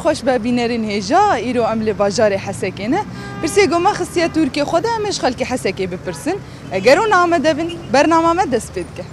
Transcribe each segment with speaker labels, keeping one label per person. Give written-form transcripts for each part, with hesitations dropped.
Speaker 1: خوش ببینرین هجا ایرو عمل باجار حسکینه برسی گما خصیت ترکیه خود همش خلکی حسکی بپرسن اگر اون آمده بین برنامه دست پید که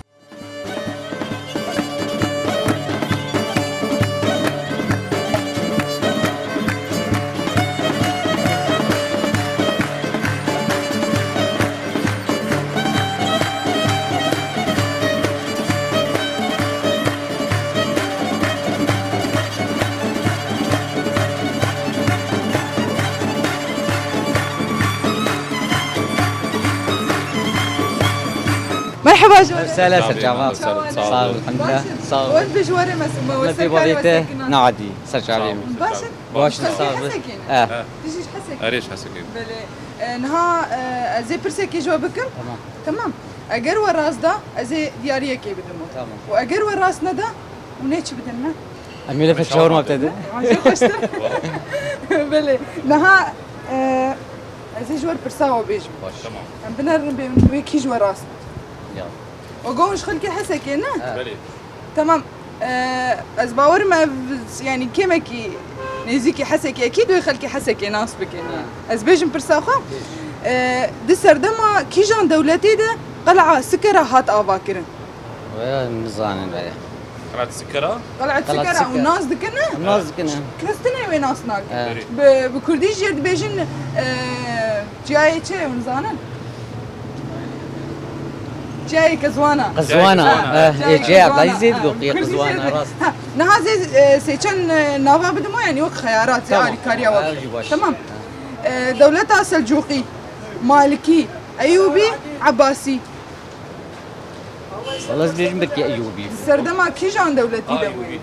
Speaker 1: مرحبا جواري
Speaker 2: سهلا سرجعوا صار الحمد لله صار
Speaker 1: وين بجواري مسمى
Speaker 2: التي بغيته نعدي سرجع
Speaker 1: باشا
Speaker 2: باش
Speaker 1: خلكي
Speaker 2: صار
Speaker 1: حسكين
Speaker 2: اه
Speaker 1: تجيش حسكين
Speaker 3: اريش حسكين
Speaker 1: بله نها زي برسكي جوابكم تمام اگر وراس دا زي دياريه كي بدمو
Speaker 2: تمام
Speaker 1: واگر وراس ندا ونيتش بدنا
Speaker 2: اميله في الشاور ما ابتدى
Speaker 1: بله نها زي جوار برساو بيجو
Speaker 3: تمام
Speaker 1: بنر بكي جوراس
Speaker 2: يلا
Speaker 1: وقومش خلكي حسكين
Speaker 3: بلي
Speaker 1: تمام از باور ما يعني كيمكي نزيكي حسكي اكيد ويخلكي حسكي ناصبك يعني از بيجم برساخه دي سردما كيجان دولتي ده قلعه سكره هات اباكرن
Speaker 2: وين مزان بله
Speaker 3: قلعة السكرة
Speaker 1: قلعه
Speaker 2: قلعة
Speaker 1: سكره
Speaker 2: سكرة.
Speaker 1: والناس دكنا
Speaker 2: الناس كنا
Speaker 1: كرستنا وين ناسناك
Speaker 2: آه.
Speaker 1: بكردي جيرد بيجن جاي تشي ونزانن جاي كزوانا
Speaker 2: قزوانة
Speaker 1: جاي
Speaker 2: جاي عبد
Speaker 1: كزوانا.
Speaker 2: العزيز قوقي قزوانة راس
Speaker 1: نها زي سيچن نافا بدمو يعني وك خيارات يعني كاريا وك تمام دولتها سلجوقي مالكي ايوبي عباسي
Speaker 2: والله زبيجم بكي ايوبي
Speaker 1: سردما كيجان دولتي ده
Speaker 3: ايوبي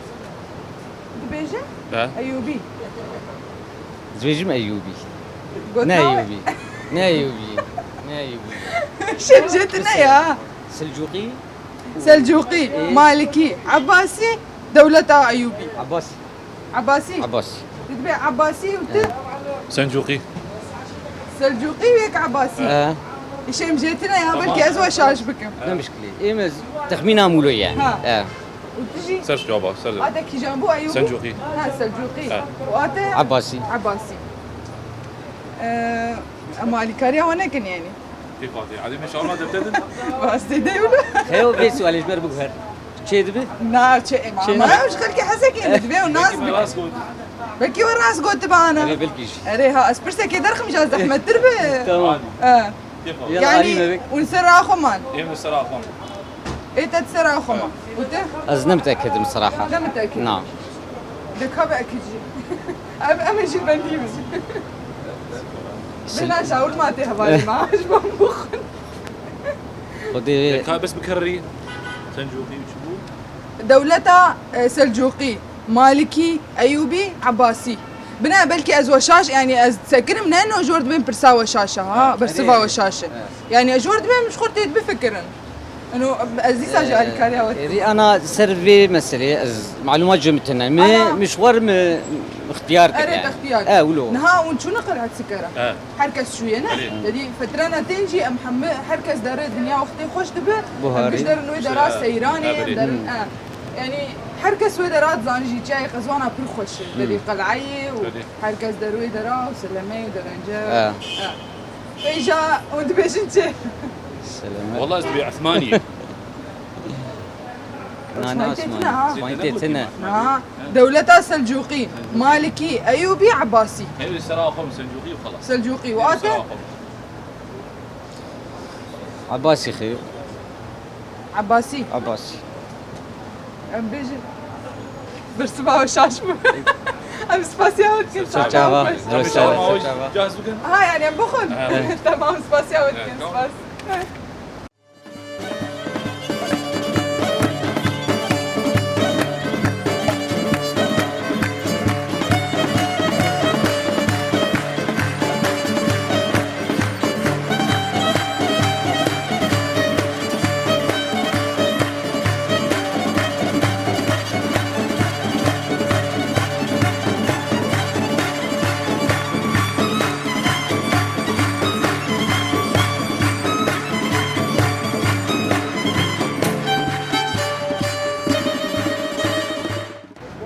Speaker 1: بيجي
Speaker 3: اه
Speaker 1: ايوبي
Speaker 2: زبيجم ايوبي
Speaker 1: قلت
Speaker 2: نا
Speaker 1: له
Speaker 2: ايوبي نا ايوبي نا ايوبي
Speaker 1: شجتنا يا
Speaker 2: سلجوقي
Speaker 1: سلجوقي مالكي عباسي دولتها ايوبي
Speaker 2: عباسي
Speaker 1: عباسي
Speaker 2: عباسي
Speaker 1: تتبع عباسي وت
Speaker 3: سنجوقي
Speaker 1: سلجوقي ويك عباسي شيء مجيتنا يا بلكي ازوا شاش بكم
Speaker 2: لا مشكلة ايه مز تخمينها مولو يعني
Speaker 1: ها. وتجي
Speaker 3: سرج جوابا سرج
Speaker 1: هذا كي جنبه ايوبي
Speaker 3: سلجوقي
Speaker 1: ها سلجوقي
Speaker 3: آه.
Speaker 1: وهذا
Speaker 2: عباسي
Speaker 1: عباسي مالي كاريا ونكن يعني
Speaker 3: كيف هذه عادي مش ما تبتدن
Speaker 1: بس تديوله
Speaker 2: خيو بيسو على جبر بقهر شي دبي
Speaker 1: نا شيء ما مش خلكي حسكي تبيع الناس
Speaker 3: راس قول
Speaker 1: بكي وراس قلت بانا
Speaker 2: انا بالكيش
Speaker 1: اريها اسبرسا كي درخم جاز احمد تربه
Speaker 2: تمام
Speaker 3: كيف
Speaker 2: يلا علينا
Speaker 1: يعني
Speaker 2: بك
Speaker 1: ونسر اخومان
Speaker 3: ايه الصراحة
Speaker 1: ايه تتسر اخومان وانت
Speaker 2: أنا متأكد بصراحة
Speaker 1: لا متاكد
Speaker 2: نعم
Speaker 1: دك هبا اكيد امن شي بندي بس بنا شاور ما تهبالي ما عاش بمخ
Speaker 2: خدي
Speaker 3: بس بكرري سنجوقي وشبو
Speaker 1: دولتها سلجوقي مالكي ايوبي عباسي بنا بلكي از وشاش يعني از تسكر من انه جورد بين برسا وشاشه ها برسفا وشاشه يعني جورد بين مش خرطيت بفكرن انه ازيس اجي الكاريا
Speaker 2: ري أنا سيرفي مسألة معلومات جمتنا مشوار اختيار كده
Speaker 1: اريد
Speaker 2: يعني
Speaker 1: اختيار
Speaker 2: ولو
Speaker 1: نها ونشو نقل سكره حركز شويه انا
Speaker 3: علي.
Speaker 1: دي فترنا تنجي ام محمد حركز دار الدنيا وقتي خوش دبه
Speaker 2: بوهاري.
Speaker 1: بقدر انه دراس سيراني
Speaker 3: بري.
Speaker 1: در يعني حركز ويدرات زانجي جاي قزوانا برخوش دي قلعي
Speaker 3: بري.
Speaker 1: وحركز دروي درا وسلمي ودرنجا
Speaker 2: آه.
Speaker 1: فيجا وانت بيش انت
Speaker 2: سلامات
Speaker 3: والله اسمي عثماني
Speaker 2: أنا
Speaker 1: سمعتنا،
Speaker 2: أسمع سمعتنا
Speaker 1: دولتها سلجوقي مالكي ايوبي عباسي
Speaker 3: هي الصراحة خم سنجوقي وخلاص
Speaker 1: سلجوقي واتا
Speaker 2: عباسي خير
Speaker 1: عباسي
Speaker 2: عباسي
Speaker 1: ام بيجي برسبا وشاش ام سباسيا وتكن
Speaker 2: سرجعوا
Speaker 3: جاهز بكن
Speaker 1: ها يعني ام بخل تمام سباسيا وتكن سباس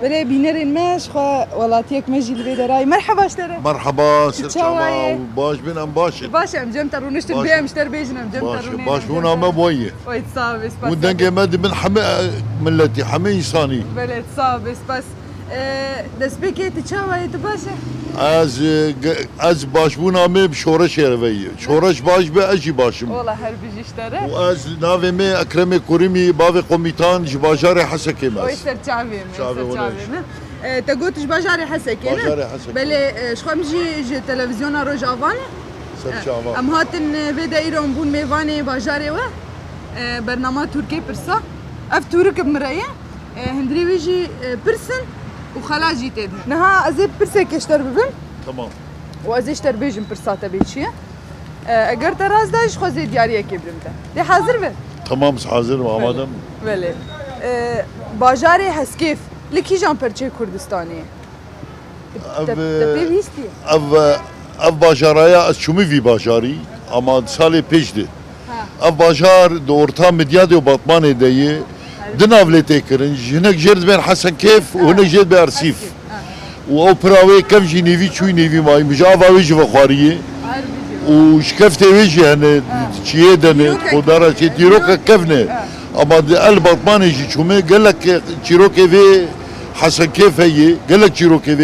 Speaker 1: بله بینرین مش خو ولاتیک مجی لبی درای مرحبا اشتره
Speaker 4: مرحبا سر
Speaker 1: چاوایه؟
Speaker 4: شما باش بینم باشه
Speaker 1: باشه ام جم ترونش
Speaker 4: باشه.
Speaker 1: تبیم اشتر بیجنم جم
Speaker 4: باشه
Speaker 1: ترونی
Speaker 4: باش بونا ما بويه
Speaker 1: وای تصابس بس
Speaker 4: ودنجي مد من حمي ملتي حمي انساني
Speaker 1: بله تصابس بس دست بکیت چاوایه تو باشه
Speaker 4: از باش بونا می بشورش يروي شورش باش به اجي باشم
Speaker 1: والله هر بیجی اشتره
Speaker 4: واز نافي مي اكرمي كوريمي بافي قوميتان جباجاري حسكي
Speaker 1: وای
Speaker 4: ماس
Speaker 1: سر چاوی
Speaker 4: چاوی
Speaker 1: سر
Speaker 4: ونش.
Speaker 1: چاوی تگوتش باجاری حسکی نه
Speaker 4: باجاری حسکی.
Speaker 1: بله شخوام جی تلویزیون روز آوانه
Speaker 4: سر شعبان
Speaker 1: ام هاتن ویدا ایران بون میوانه باجاره و برنامه ترکی پرسا اف تورک بمرایه هندری ویجی پرسن و خلاجی تد نها از پرسه کشتر ببین
Speaker 4: تمام
Speaker 1: و از اشتر بیجم پرساته بیچیه اگر تراز داش خوزی دیاریه کی برمته دی حاضر به
Speaker 4: تمام حاضر آمادم
Speaker 1: بله باجاره هسکیف لکی جان پرچه کردستانی تپی ویستی
Speaker 4: اف باجارايا از شومي في باجاري اما سالي بيجدي اف باجار دورتا مديادي وبطماني دي دنافلي تيكرن هناك جرد بين حسن كيف وهناك جرد بين ارسيف و براوي كم جي نيفي شوي نيفي ماي مش عارف ويجي بخاريه وشكفت ويجي هنا تشيدن خضارة تيروكا كفنه اما البطماني جي شومي قال لك تشيروكي في حسن كيف هي قال لك تشيروكي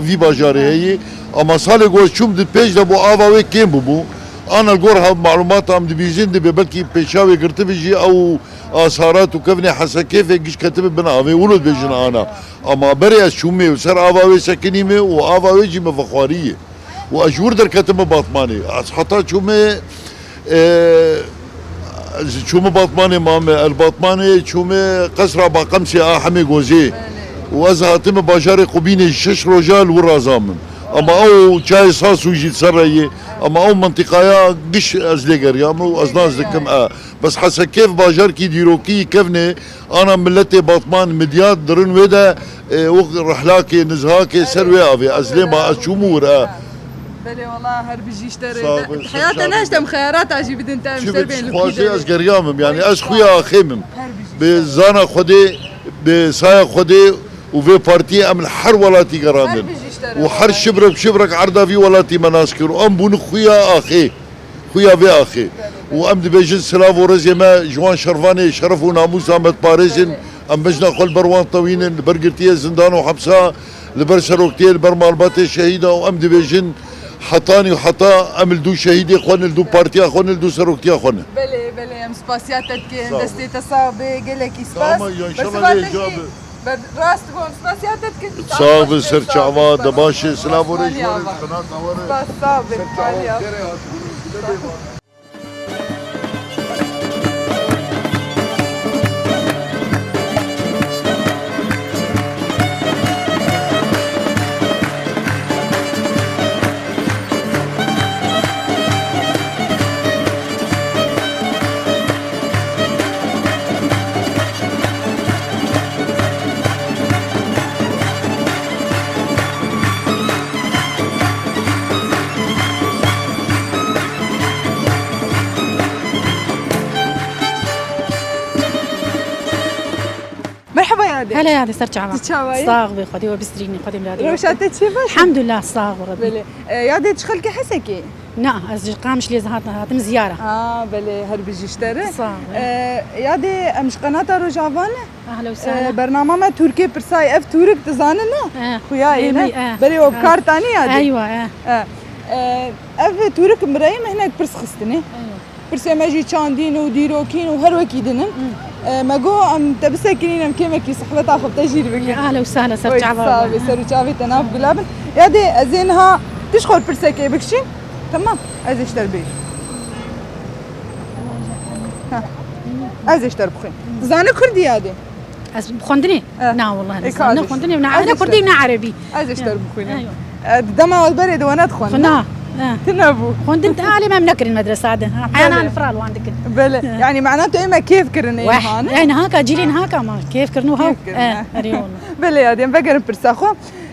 Speaker 4: في باجاري هي اما صالح قول شوم دي بيج ده بو افا وي كيم بو انا القرها معلومات عم دبيزين دي بلكي بيشاوي قرتبجي او اثارات وكفني حسن كيف يجيش كاتب بنافي ولد بيجن انا اما بري شومي وسر افا وي سكنيمي وافا وي جي مفخاريه واجور در كاتب باطماني حتى شومي شومي باطماني مامي الباطماني شومي قصره باقمسي حمي غوزي وازهاتم باجاري قبيني شش رجال ورازامن اما او چای ساس وجي تسري اما او منطقه قش ازليقر يامو ازناز دكم بس حسن كيف باجار كي ديروكي كفني انا ملتي باطمان مديات درن ودا رحلاكي نزهاكي سروي افي ازليما اشومور
Speaker 1: بله والله هر بیجی اشتره
Speaker 4: صابر،
Speaker 1: حياتي
Speaker 4: صابر.
Speaker 1: ناشتم خيارات عجي بدن تعمل
Speaker 4: شو
Speaker 1: سربين
Speaker 4: خوازي از قريامم يعني از خويا خيمم
Speaker 1: هر بیجی
Speaker 4: بزانا خدي بسايا خدي وفي بارتي ام الحر ولاتي
Speaker 1: هر
Speaker 4: قراندن
Speaker 1: بیجی اشتره
Speaker 4: وحر شبرك بشبرك عرضه في ولاتي مناسكر وام بون خويا اخي خويا في اخي وام دبيجن سلاف ورزيما جوان شرفاني شرف وناموس امت باريزن ام بجنا قل بروان طوينن برقرتيه زندان وحبسه لبرسروكتي البرمالباتي شهيده وام دبيجن حطاني وحطا ام الدو شهيدي اخوان الدو بارتي اخوان الدو سروكتي اخوان
Speaker 1: بله بله ام سپاسیاتت که دستی تصابه گله کی سپاس
Speaker 4: تمام، یا انشالله اجابه.
Speaker 1: راست بون سپاسیاتت که
Speaker 4: صاب سر شعبان دباشي سلام وريش
Speaker 1: سپاس صابر مالیا مرحبا يا عادل
Speaker 5: هلا يا هذه صرت شعبان
Speaker 1: تشاوي؟
Speaker 5: صاغبي خدي وبستريني خدي ملادي
Speaker 1: روشاتت شي باش
Speaker 5: الحمد لله صاغ وربي
Speaker 1: بله يا عادل تشخل كي حسكي
Speaker 5: نعم از قامش لي هاتم زياره
Speaker 1: بله هر بیجی اشتره
Speaker 5: صح.
Speaker 1: يا عادل امش قناه روجافانه
Speaker 5: اهلا وسهلا
Speaker 1: برنامه ما تركي برساي اف تورك تزاننا خويا
Speaker 5: إيه،
Speaker 1: انا بري وبكار تاني يا عادل
Speaker 5: ايوه
Speaker 1: اف تورك مرايم هناك برس خستني برسي ماجي تشاندين وديروكين وهر وكيدن ما جو ام تبسكنين ام كيمكي صحبتها خب تجربك
Speaker 5: اهلا وسهلا صرت شعبان
Speaker 1: صافي سرو شافي تناف قلابن يا دي ازينها تشخل برسكي بكشين تمام از اشتر بيش ها از اشتر بخين زانه كردي يا دي
Speaker 5: از بخندني لا والله
Speaker 1: إيك
Speaker 5: انا
Speaker 1: هذا
Speaker 5: خندني
Speaker 1: الشيء.
Speaker 5: انا كردي ونا عربي
Speaker 1: از اشتر بخين
Speaker 5: ايوه
Speaker 1: دما والبرد وانا ادخل
Speaker 5: خنا
Speaker 1: تنابو
Speaker 5: خندنت اعلى ما منكر المدرسه هذا احيانا نفرال وعندك
Speaker 1: بله يعني معناته اما كيف كرنا
Speaker 5: واحد يعني هكا جيلين هكا ما كيف كرنو هاو
Speaker 1: كيف كرنا.
Speaker 5: اري والله
Speaker 1: بله يا دي بقر برساخو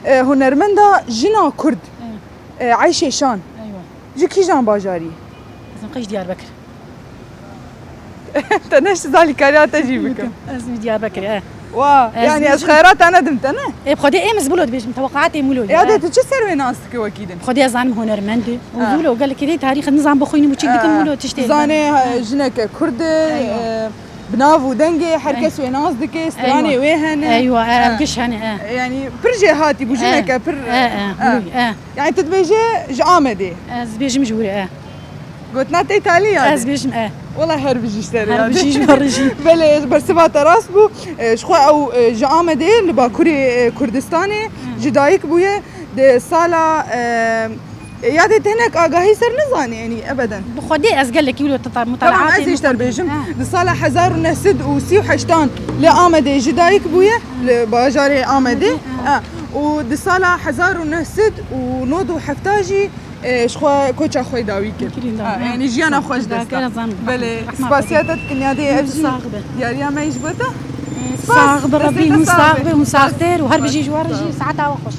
Speaker 1: هنرمندا جنا كرد عايشه شان
Speaker 5: ايوه
Speaker 1: جكي جان باجاري
Speaker 5: لازم قيش ديار بكر
Speaker 1: تنش ذلك كاريات اجيبك
Speaker 5: لازم ديار بكر
Speaker 1: يعني از خيرات انا دمت انا
Speaker 5: بخدي امس بولود بيش توقعاتي مولود
Speaker 1: يا ده تشي سروي ناسك وكيدن
Speaker 5: خدي زعم هنرمند وزولو قال لك كذي تاريخ النظام بخويني وتشي ديك مولود تشتي
Speaker 1: زاني جنك كرد بنافو دنجي حركس ويناس دكي استراني ويهن
Speaker 5: ايوه قش هنا
Speaker 1: يعني برجي هاتي بوجنك بر يعني تتبيجي جامدي
Speaker 5: زبيج مجوري
Speaker 1: قلت نات ايطاليا
Speaker 5: زبيج
Speaker 1: والله هرب جيشتري
Speaker 5: هرب جيش مرجي
Speaker 1: بله برسبات راسبو شخو او جامدي لباكوري كردستاني جدايك بويه دي صاله يادت هناك آگاهی سر نزاني يعني ابدا
Speaker 5: بخدي از قال لك يقولوا مطالعات
Speaker 1: طبعا ازيش تربيجم دي صاله 1936 لآمده جدايك بويه لباجاري آمده ودي صاله 1909 حفتاجي شخوا كوتشا خوي داوي يعني جيانا خوش دستا بله سباسياتك كنيادي ابجي يا ما يجبته
Speaker 5: صاغب ربي مصاغب ومصاغتر وهرب بيجي جوار جي ساعتها وخش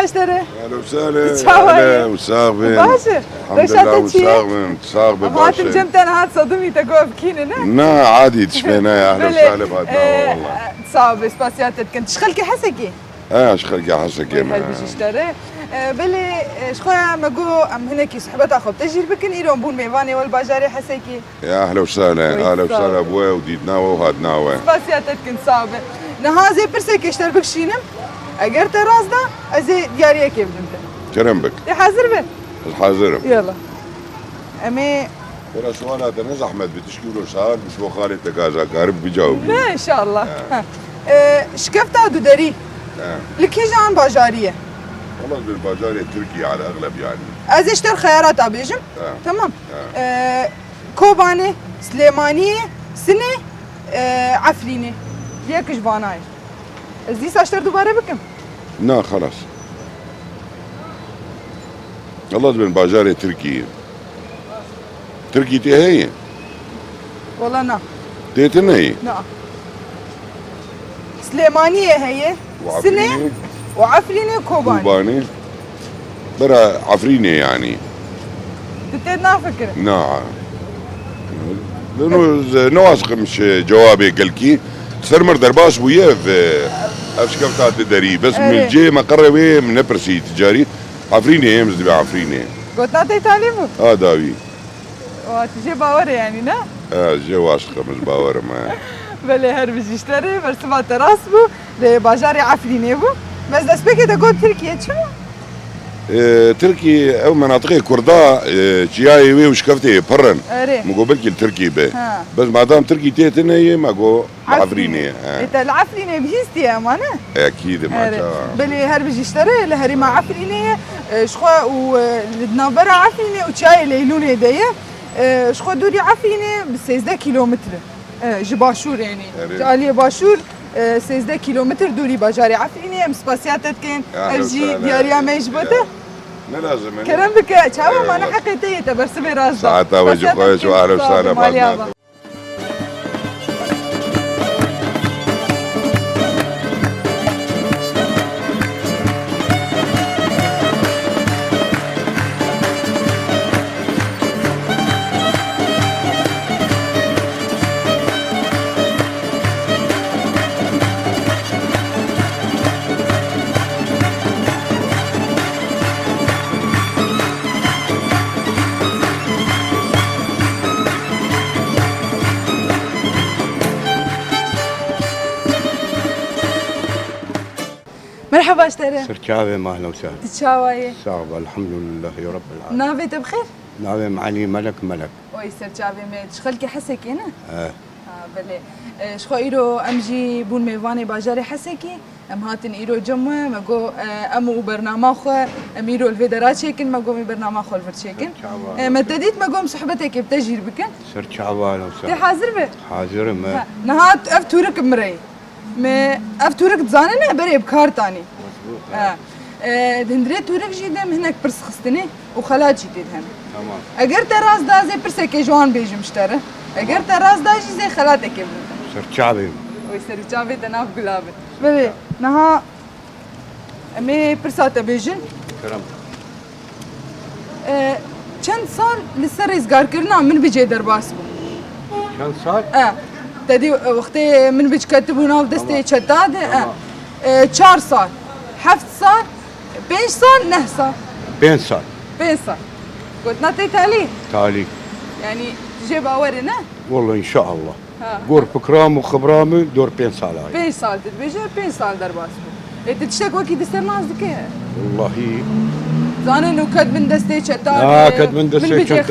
Speaker 1: اشتري
Speaker 6: اهلا وسهلا
Speaker 1: تشاوي.
Speaker 6: اهلا وسهلا
Speaker 1: باشا
Speaker 6: الحمد لله وسهلا
Speaker 1: هاتم جمت انا هات صدمي تقوى بكيننا
Speaker 6: نا عادي تشفينا يا اهلا وسهلا بهاتنا والله
Speaker 1: صعب سباسياتك كنت شخلكي حسكي
Speaker 6: شخلك حسكي
Speaker 1: ما اشتري بلي شخويا مقو ام هناكي صحبت اخو تجربة كن ايرون بون ميفاني والباجاري حسكي
Speaker 6: يا اهلا وسهلا اهلا وسهلا ابوي وديدنا وهادنا
Speaker 1: سباسياتك كنت صعبة نهازي برسك اشتر بكشينم اگر تراز دا ازي دياريه كيف دمت
Speaker 6: كرم بك
Speaker 1: حاضر به
Speaker 6: الحاضر
Speaker 1: يلا امي
Speaker 6: ترى سؤالات انا احمد بتشكي له سؤال مش هو خالد تكازا قارب بيجاوب
Speaker 1: لا ان شاء الله شكفت دو دري لكي جان باجاريه
Speaker 6: والله بالباجاري التركي على الاغلب يعني
Speaker 1: از اشتر خيارات ابيجم تمام كوباني سليمانيه سنه عفرينه ليك جباناي ازدي ساشتر دوباره بكم
Speaker 6: لا خلاص والله بالباجاري تركي تركي تي هي
Speaker 1: والله نا
Speaker 6: تيتنا هي
Speaker 1: نا سليمانيه هي سنه وعفرينه كوباني
Speaker 6: برا عفرينه يعني
Speaker 1: تتنا فكره
Speaker 6: نعم لانه نواثق مش جوابي قلكي سرمر درباس وياه في افشكف تاع الدري بس من الجي ما قربي من نبرسي تجاري عفريني هي مزدبي عفريني
Speaker 1: قلت نعطي تعليمه
Speaker 6: داوي
Speaker 1: وتجي باور يعني نا
Speaker 6: جي واثقه مش باور ما
Speaker 1: بله هرب يشتري برسمه تراسبو لباجاري عفريني بو بس دسبكي تقول تركيا شو
Speaker 6: تركي او مناطق كردا جياي وي وشكفتي برن مقابل كل تركي به بس ما دام تركي تيتنا هي ما جو عفريني
Speaker 1: انت العفريني بهيستي يا مانا
Speaker 6: اكيد ما
Speaker 1: بلي هرب يشتري لهري مع عفريني شخوا ولدنابرا عفريني وشاي ليلوني ديه شخوا دوري عفريني ب 16 كيلومتر جباشور يعني جاليه باشور 16 كيلومتر دوري باجاري عفريني مسباسياتت كان الجي دياريا ما يجبته
Speaker 6: لا لازم
Speaker 1: كلام بك تشاو ما انا حقيقيه تبرسمي راس
Speaker 6: ساعتها وجه كويس واهلا وسهلا بعضنا
Speaker 1: مرحبا اشتري
Speaker 7: سرچاوي ما اهلا وسهلا
Speaker 1: تشاوي
Speaker 7: صعب الحمد لله يا رب العالمين
Speaker 1: نافيت بخير
Speaker 7: ناوي معالي ملك
Speaker 1: وي سرچاوي ميت شخلكي حسكي انا بله شخو ايرو امجي بون ميواني باجاري حسكي ام هاتن ايرو جمع مگو امو برنامه خو ام ايرو الفيدرات شيكن مگو می برنامه خو الفر شيكن متديت مگو صحبتك بتجير بكن
Speaker 7: سر شعبان
Speaker 1: تي
Speaker 7: وسهلا
Speaker 1: حاضر به
Speaker 7: حاضر ما
Speaker 1: نهات اف تورك مري ما اف تورك زاننا بري بكار تاني دندري تورك جيدم هناك برس خستني وخلاج جديد هم
Speaker 7: تمام
Speaker 1: اگر تراز دازي برسك جوان بيجم مشترى اگر تراز داجي زي خلاتك يبلد
Speaker 7: سر شعبي
Speaker 1: ويسر جابي تناف قلابه بلي نها امي برساته بيجن
Speaker 7: كرم
Speaker 1: چند سال لسر ازگار کرنا من بجي درباس بو
Speaker 7: كم صار؟
Speaker 1: تدي وقتي من بيج كتبونا بدستي چتاد 4 سال 7 سال 5 سال 9 سال
Speaker 7: 5 سال
Speaker 1: 5 سال قلت نعطي تالي
Speaker 7: تالي
Speaker 1: يعني تجي باورنا
Speaker 7: والله ان شاء الله
Speaker 1: ها.
Speaker 7: قور بكرام وخبرامي دور 5 سال هاي
Speaker 1: 5 سال تدبيجي 5 سال درباس بو انت تشتك وكي دستر ناس دكي
Speaker 7: والله
Speaker 1: زانه انه كد من دستي چتاد
Speaker 7: كد من دستي
Speaker 1: بيجي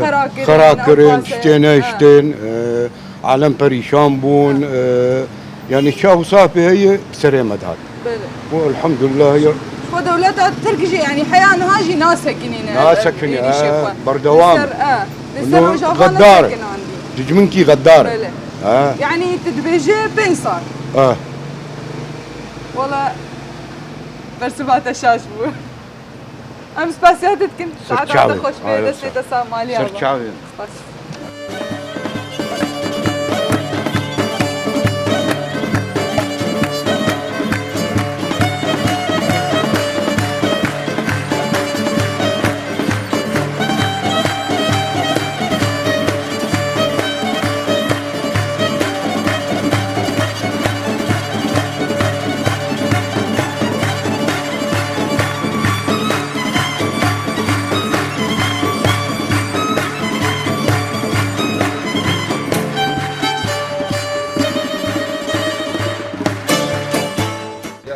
Speaker 7: خراكرين شتين شتين عالم بريشان بون يعني شاف صافي هي بسريمة هذا
Speaker 1: بله
Speaker 7: والحمد لله
Speaker 1: ودولتها تركجي يعني حياة نهاجي ناس ساكنين
Speaker 7: ناس ساكنين بردوام
Speaker 1: لسر
Speaker 7: غدارة ججمنكي غدارة
Speaker 1: بله يعني تدبيجي 5 سال والله برسبات الشاش بو امس باسياتك كنت ساعات خوش في دستي تسا مالي
Speaker 7: سر شعبي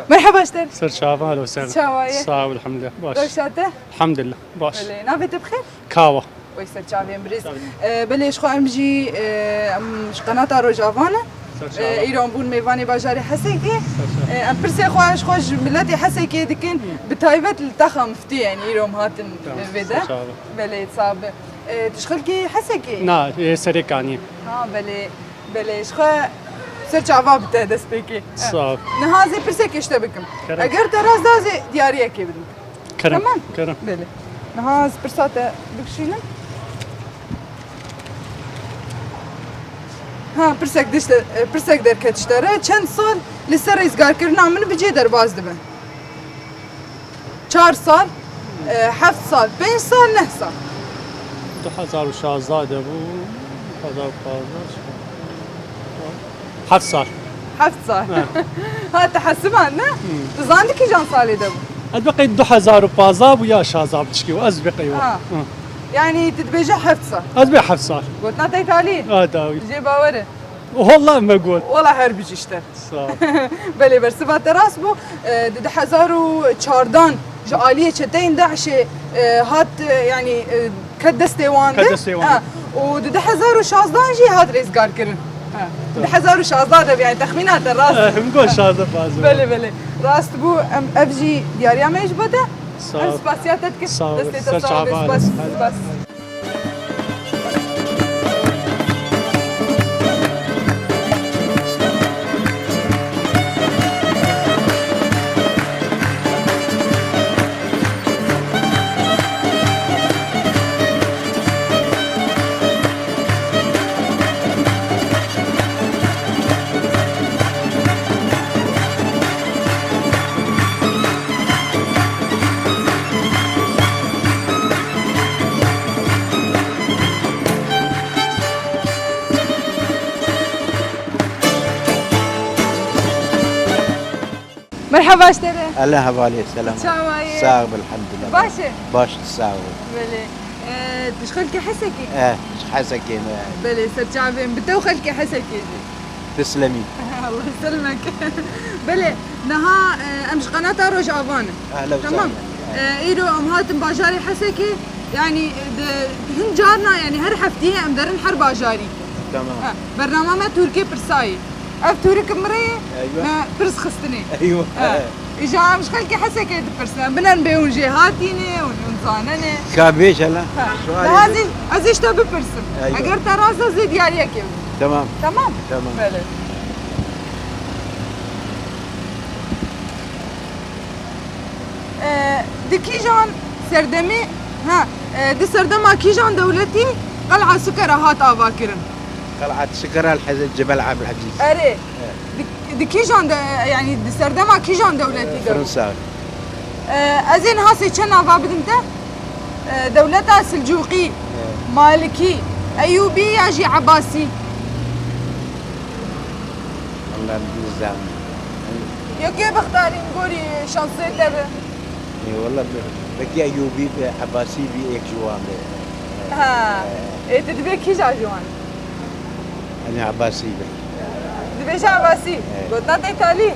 Speaker 1: مرحبا اشتر
Speaker 8: سر شعبان اهلا وسهلا
Speaker 1: شوايه
Speaker 8: صعب الحمد لله باش
Speaker 1: روشاته
Speaker 8: الحمد لله باش
Speaker 1: بله نافت بخير
Speaker 8: كاوا
Speaker 1: ويسر شعبين بريز بلش خو امجي مش قناه روجافانا ایران بون میوانی باجاری حسیکی ام پرسی خواهش خوش ملتی حسیکی دکن بتایبت التخم فتی یعنی ایران هاتن ویده بله صعب تشخل کی حسیکی
Speaker 8: نه سريكاني
Speaker 1: ها بله شخوا سر چاوا بته دست بکی
Speaker 8: صعب
Speaker 1: نهازی پرسی کشته بکم اگر تراز دازی دیاریه کی بدم
Speaker 8: كرم
Speaker 1: تمام
Speaker 8: كرم
Speaker 1: بله نهاز پرساته بکشینم ها پرسک در کتشتره چند سال لسر ازگار کرنا من بجی در باز دبن 4 سال 7 سال 5 سال 9 سال
Speaker 8: 2016 ابو 7 سال
Speaker 1: 7 سال ها تحسبان نه تزاندي كي جان سالي دبو
Speaker 8: اتبقي 2015 ويا شازاب تشكي وازبقي
Speaker 1: يعني تتبيجي 7 سال
Speaker 8: ازبقي 7 سال
Speaker 1: قلت نعطي تالي
Speaker 8: داوي
Speaker 1: جي باوره
Speaker 8: والله ما اقول
Speaker 1: والله هربي جشته
Speaker 8: صح
Speaker 1: بله برسبات راس بو 2014 جاليه چتين داعش هات يعني كدستيوان
Speaker 8: كدستيوان
Speaker 1: و 2016 جي هات ريزگار كرن 2016 يعني تخمينات الراس
Speaker 8: نقول شازا باز
Speaker 1: بله راست بو افجي دياريا ما يجبده
Speaker 8: صح
Speaker 1: سباسياتك دستي تصاوب بس مرحبا اشتري
Speaker 9: الله حوالي السلام
Speaker 1: شاوايه
Speaker 9: ساغب الحمد لله
Speaker 1: باشا
Speaker 9: باش تساوي
Speaker 1: بله تشخلكي حسكي
Speaker 9: حسكي
Speaker 1: بله سرجعبين بدو خلكي حسكي
Speaker 9: تسلمي
Speaker 1: الله يسلمك بله نها امش قناه روج افانا
Speaker 9: اهلا وسهلا
Speaker 1: تمام ايرو امهاتم باجاري حسكي يعني هن جارنا يعني هر حفتيه ام درن حر باجاري
Speaker 9: تمام
Speaker 1: برنامج تركي برساي افتورك مري
Speaker 9: أيوة.
Speaker 1: ما برس خستني
Speaker 9: ايوه
Speaker 1: اجا مش خلكي حسك برسنا بدنا نبيون جهاتيني ونزانني
Speaker 9: كابيش هلا
Speaker 1: هذه ازيش تبي برسم
Speaker 9: أيوة.
Speaker 1: اگر ترازه زيد عليك
Speaker 9: تمام
Speaker 1: تمام
Speaker 9: تمام
Speaker 1: بله دكيجان سردمي ها دي سردما كيجان دولتي قلعة سكرة هات آباكرن
Speaker 9: قلعة سكرة جبل عبد العزيز
Speaker 1: أري دي كيجان يعني دي سردما كيجان دولتي
Speaker 9: فرنسا
Speaker 1: أزين هاسي كنا بابدمته دولتها سلجوقي مالكي أيوبي ياجي عباسي
Speaker 9: والله بالنظام
Speaker 1: يا كيف اختاري نقولي شانسي تبع
Speaker 9: اي والله بكي ايوبي عباسي بي ايك جوان
Speaker 1: ها إيه تدبي كيجا جوان
Speaker 9: انا عباسي بي
Speaker 1: دبيش عباسي قلت ناتي تالي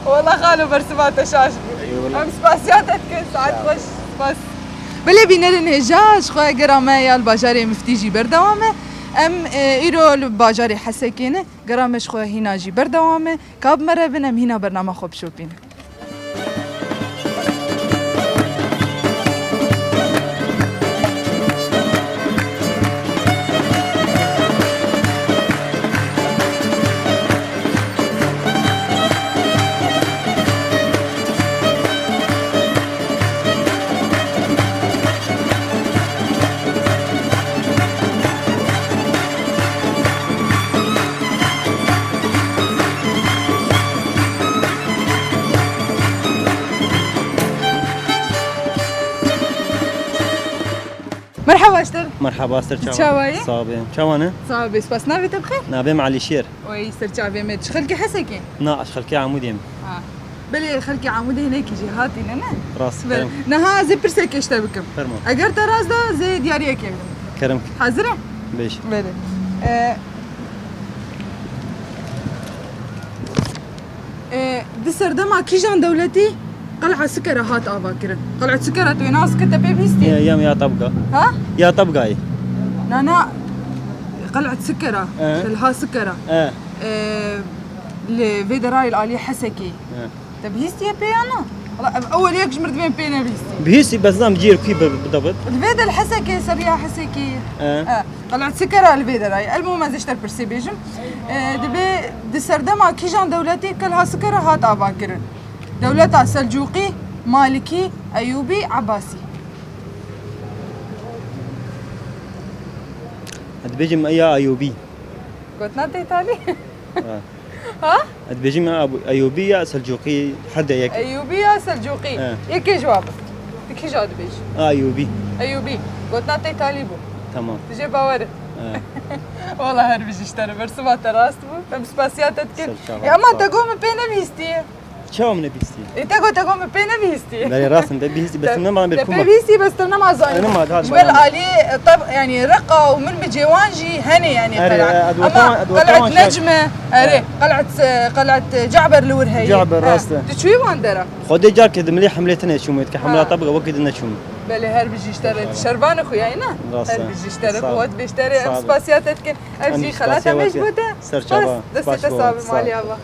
Speaker 1: والله خالو برسمات شاشبي
Speaker 9: اي والله
Speaker 1: ام سباسياتك ساعات خوش بس بلي بينا النهجاج خويا قرامه يا الباجاري مفتيجي بردوامه ام ايرو الباجاري حسكينه قرامش خويا هنا جي بردوامه كاب مره بنم هنا برنامج خوب شوبين مرحبا اشتر
Speaker 10: مرحبا سر
Speaker 1: چاوایی؟
Speaker 10: صابه چوانه؟
Speaker 1: صعب بس نابي تبخير
Speaker 10: نابه معلي شير
Speaker 1: وي سرچا بيمت شخلكي حسكي
Speaker 10: ناقش خلكي عموديم
Speaker 1: بلي خلكي عمودي هناك جهاتي لنا
Speaker 10: راس
Speaker 1: بل
Speaker 10: كرم
Speaker 1: نها زي برسك اشتبكم
Speaker 10: فرما
Speaker 1: اگر تراز دا زي دياريه كيف
Speaker 10: كرم
Speaker 1: حاضره
Speaker 10: بيش
Speaker 1: بلي دي سردما كيجان دولتي قلعة سكرة هات آباكرن قلعة سكرة توي ناس كتب بيستي
Speaker 10: يا طبقة
Speaker 1: ها
Speaker 10: يا طبقة
Speaker 1: نانا قلعة سكرة
Speaker 10: اه.
Speaker 1: تلها سكرة
Speaker 10: اه
Speaker 1: لفيدراي الآلية حسكي تبهيستي يا بيانا والله أول هيك جمرت بين بينا بيستي
Speaker 10: بهيسي بس نام جير كيف بالضبط
Speaker 1: الفيدا الحسكي سريع حسكي قلعة سكرة الفيدراي المهم ما زشتر برسي بيجم دبي دي سردما كيجان دولتي كلها سكرة هات آباكرن دولتها سلجوقي مالكي أيوبي عباسي
Speaker 10: هاد بيجي يا ايوبي
Speaker 1: قلت نادي تالي
Speaker 10: ها
Speaker 1: ها
Speaker 10: هاد بيجي يا ايوبي يا سلجوقي حدا يك
Speaker 1: أيوبي يا سلجوقي يكي جواب تكي جواب بيج
Speaker 10: ايوبي
Speaker 1: أيوبي قلت نادي تالي بو
Speaker 10: تمام
Speaker 1: تجي باور والله هربج اشتري برسمات راست بو سباسيات تكن يا اما تقوم بينا بيستي
Speaker 10: شو من بيستي
Speaker 1: تقوم بينا بيستي
Speaker 10: لا راسن بيستي بس ما بالكوما
Speaker 1: بيستي بس تنا ما زاين
Speaker 10: انا ما هذا
Speaker 1: جبل علي طب يعني رقه ومن بجيوانجي هني يعني قلعه قلعه نجمه اري قلعه جعبر الورهي
Speaker 10: جعبر راسته
Speaker 1: تشوي واندرا
Speaker 10: خدي جار كده ملي حملتنا شو متك حمله طبقه وقت لنا شو
Speaker 1: بله هربج اشتري شربان اخويا هنا هربج اشتري قوت بيشتري سباسيات تكن ابجي خلاص مجبوده
Speaker 10: سرچابا
Speaker 1: دست تصاب مالي ابا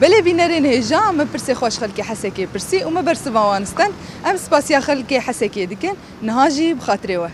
Speaker 1: بله بینرین هجا ما برسی خوش خلکی حسکی برسی و ما برسی وانستن ام سپاسیا خلکی حسکی دیکن نهاجی بخاطره و